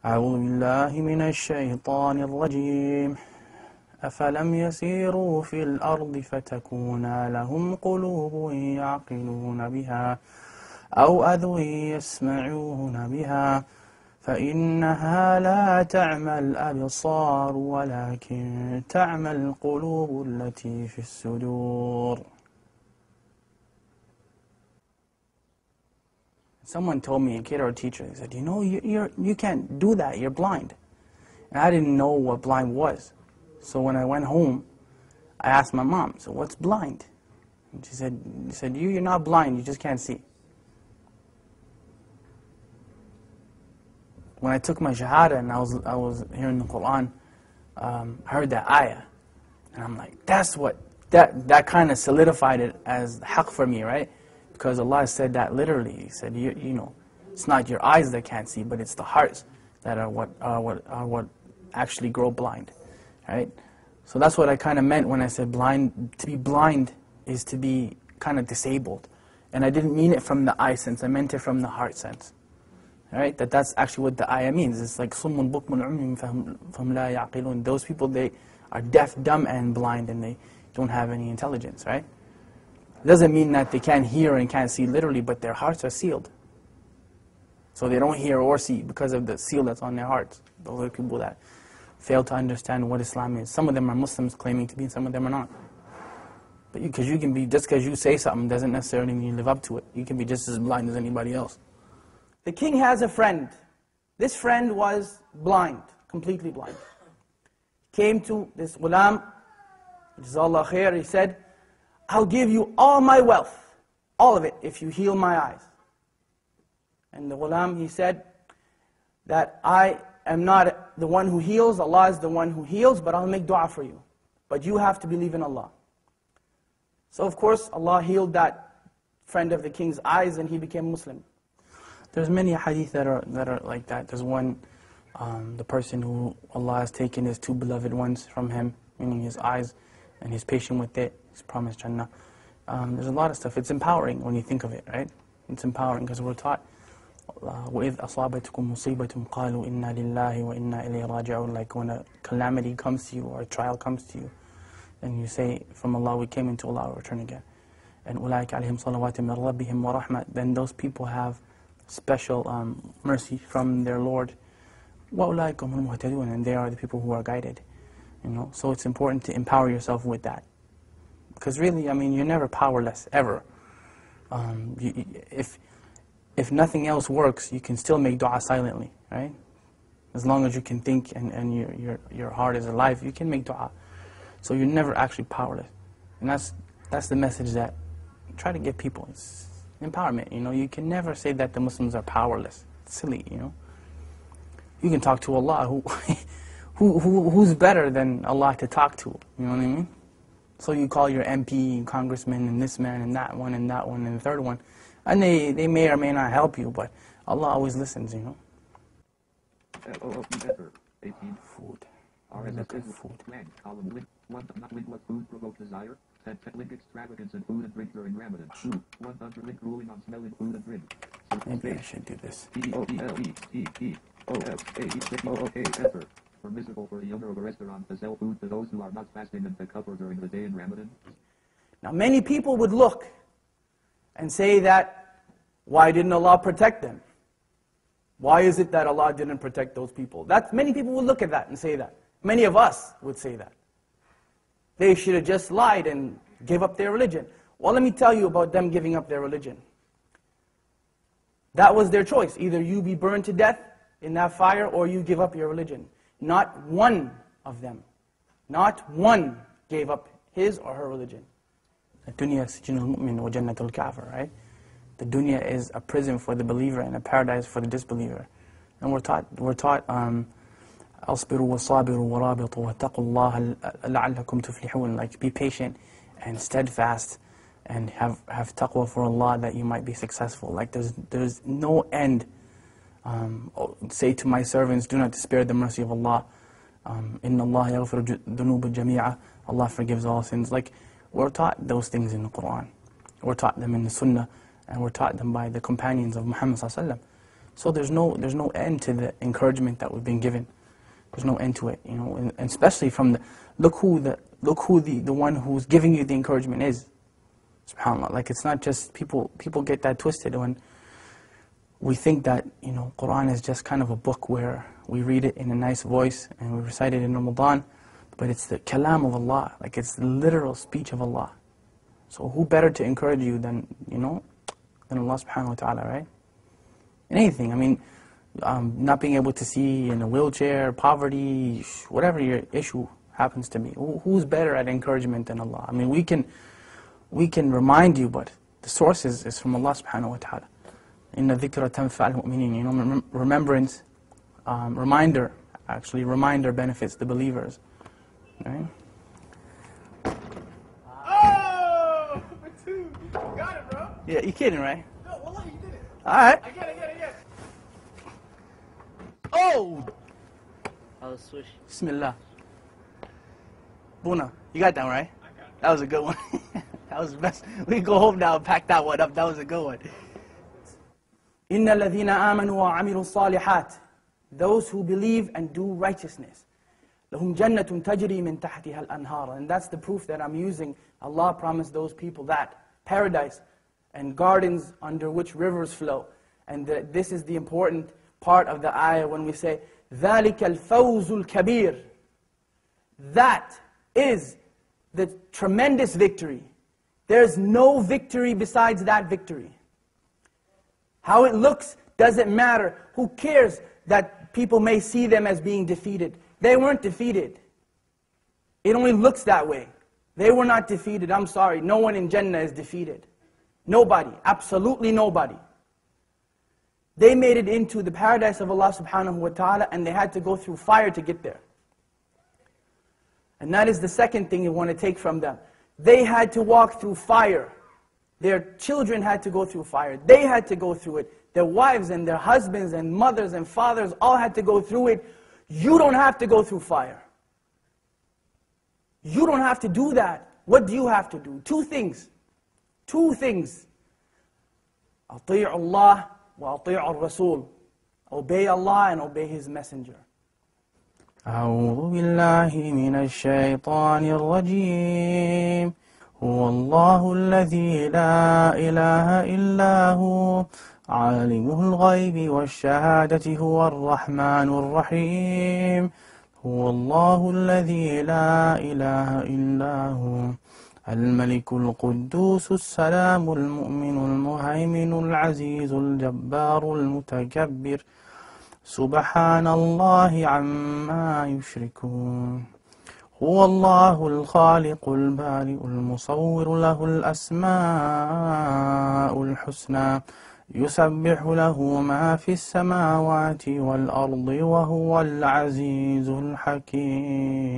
أعوذ بالله من الشيطان الرجيم أفلم يسيروا في الأرض فتكون لهم قلوب يعقلون بها أو أذن يسمعون بها فإنها لا تعمى الأبصار ولكن تعمى القلوب التي في الصدور. Someone told me, a kid or a teacher, they said, you know, you can't do that, you're blind. And I didn't know what blind was. So when I went home, I asked my mom, so what's blind? And she said, you're not blind, you just can't see. When I took my shahada and I was hearing the Quran, I heard that ayah. And I'm like, that kind of solidified it as haqq for me, right? Because Allah said that literally. He said, you know, it's not your eyes that can't see, but it's the hearts that are what actually grow blind, right? So that's what I kind of meant when I said blind. To be blind is to be kind of disabled. And I didn't mean it from the eye sense, I meant it from the heart sense. Right? That's actually what the ayah means. It's like صُمٌّ بُكْمٌ عُمْيٌ فَهُمْ لَا يَعْقِلُونَ. Those people, they are deaf, dumb, and blind, and they don't have any intelligence, right? It doesn't mean that they can't hear and can't see literally, but their hearts are sealed. So they don't hear or see because of the seal that's on their hearts. Those are people that fail to understand what Islam is. Some of them are Muslims claiming to be, and some of them are not. But because you can be, just because you say something doesn't necessarily mean you live up to it. You can be just as blind as anybody else. The king has a friend. This friend was blind, completely blind. Came to this ghulam, Jazakallah khair, he said, I'll give you all my wealth, all of it, if you heal my eyes. And the ghulam, he said, that I am not the one who heals, Allah is the one who heals, but I'll make dua for you. But you have to believe in Allah. So of course, Allah healed that friend of the king's eyes and he became Muslim. There's many hadith that are like that. There's one, the person who Allah has taken his two beloved ones from him, meaning his eyes, and he's patient with it, he's promised Jannah. There's a lot of stuff. It's empowering when you think of it, right? It's empowering because we're taught, وَإِذْ أَصَابَتْكُمْ مُصِيبَةٌ قَالُوا إِنَّا لِلَّهِ وَإِنَّا إِلَيْهِ رَاجِعُونَ. Like when a calamity comes to you or a trial comes to you, and you say, from Allah we came, into Allah we return again. And أُولَٰئِكَ عَلَيْهِمْ صَلَوَاتٌ مِّن رَبِّهِمْ وَرَحْمَةٌ. Then those people have special mercy from their Lord. وَأُولَٰئِكَ هُمُ الْمُهْتَدُونَ. And they are the people who are guided. You know, so it's important to empower yourself with that. Because really, I mean, you're never powerless, ever. If nothing else works, you can still make dua silently, right? As long as you can think and your heart is alive, you can make dua. So you're never actually powerless. And that's the message that I try to give people. It's empowerment, you know. You can never say that the Muslims are powerless. It's silly, you know. You can talk to Allah, who's better than Allah to talk to, you know what I mean? So you call your MP, congressman, and this man, and that one, and that one, and the third one, and they may or may not help you, but Allah always listens, you know. Food. Look at food. Food provoke desire. Link extravagance in food and drink during Ramadan. 100 link ruling on smelling food and drink. Maybe I should do this. Permissible for the owner of a restaurant to sell food to those who are not fasting and to cover during the day in Ramadan. Now many people would look and say that, why didn't Allah protect them? Why is it that Allah didn't protect those people? Many people would look at that and say that. Many of us would say that. They should have just lied and gave up their religion. Well, let me tell you about them giving up their religion. That was their choice. Either you be burned to death in that fire or you give up your religion. Not one of them, not one gave up his or her religion. The dunya sijnul mu'min wa jannatul kafir, right? The dunya is a prison for the believer and a paradise for the disbeliever. And we're taught أصبروا وصابروا ورابطوا واتقوا الله لعلكم تفلحون. Like, be patient and steadfast and have taqwa for Allah that you might be successful. Like, there's no end. Say to my servants, do not despair the mercy of Allah. Inna Allah yaghfiru dhunuba jami'a. Allah forgives all sins. Like, we're taught those things in the Quran. We're taught them in the Sunnah, and we're taught them by the companions of Muhammad sallallahu alaihi wasallam. So there's no end to the encouragement that we've been given. There's no end to it, you know, and especially from the look who the one who's giving you the encouragement is. SubhanAllah. Like, it's not just people get that twisted when we think that, you know, Quran is just kind of a book where we read it in a nice voice and we recite it in Ramadan, but it's the kalam of Allah, like it's the literal speech of Allah. So who better to encourage you than, you know, than Allah subhanahu wa ta'ala, right? In anything, I mean, not being able to see in a wheelchair, poverty, whatever your issue happens to be. Who's better at encouragement than Allah? I mean, we can remind you, but the source is from Allah subhanahu wa ta'ala. Inna dhikra tanfa'al mu'minin. You know, remembrance, reminder benefits the believers. Right? Oh, for two. You got it, bro. Yeah, you kidding, right? No, wallah, you did it. Alright. I get it. Oh! I was swish. Bismillah. Buna, you got that one, right? I got it. That was a good one. That was the best. We can go home now and pack that one up. That was a good one. إِنَّ الَّذِينَ آمَنُوا وَعَمِلُوا الصَّالِحَاتِ. Those who believe and do righteousness. لَهُمْ جَنَّةٌ تَجْرِي مِنْ تَحْتِهَا الْأَنْهَارِ. And that's the proof that I'm using. Allah promised those people that. Paradise and gardens under which rivers flow. And this is the important part of the ayah when we say, ذَلِكَ الْفَوْزُ الْكَبِيرُ. That is the tremendous victory. There's no victory besides that victory. How it looks doesn't matter. Who cares that people may see them as being defeated? They weren't defeated. It only looks that way. They were not defeated. I'm sorry. No one in Jannah is defeated. Nobody. Absolutely nobody. They made it into the paradise of Allah subhanahu wa ta'ala, and they had to go through fire to get there. And that is the second thing you want to take from them. They had to walk through fire. Their children had to go through fire. They had to go through it. Their wives and their husbands and mothers and fathers all had to go through it. You don't have to go through fire. You don't have to do that. What do you have to do? Two things. Two things. أطيعوا الله وأطيعوا الرسول. Obey Allah and obey His Messenger. أعوذ بالله من الشيطان الرجيم هو الله الذي لا إله إلا هو عالم الغيب والشهادة هو الرحمن الرحيم هو الله الذي لا إله إلا هو الملك القدوس السلام المؤمن المهيمن العزيز الجبار المتكبر سبحان الله عما يشركون هو الله الخالق البارئ المصور له الأسماء الحسنى يسبح له ما في السماوات والأرض وهو العزيز الحكيم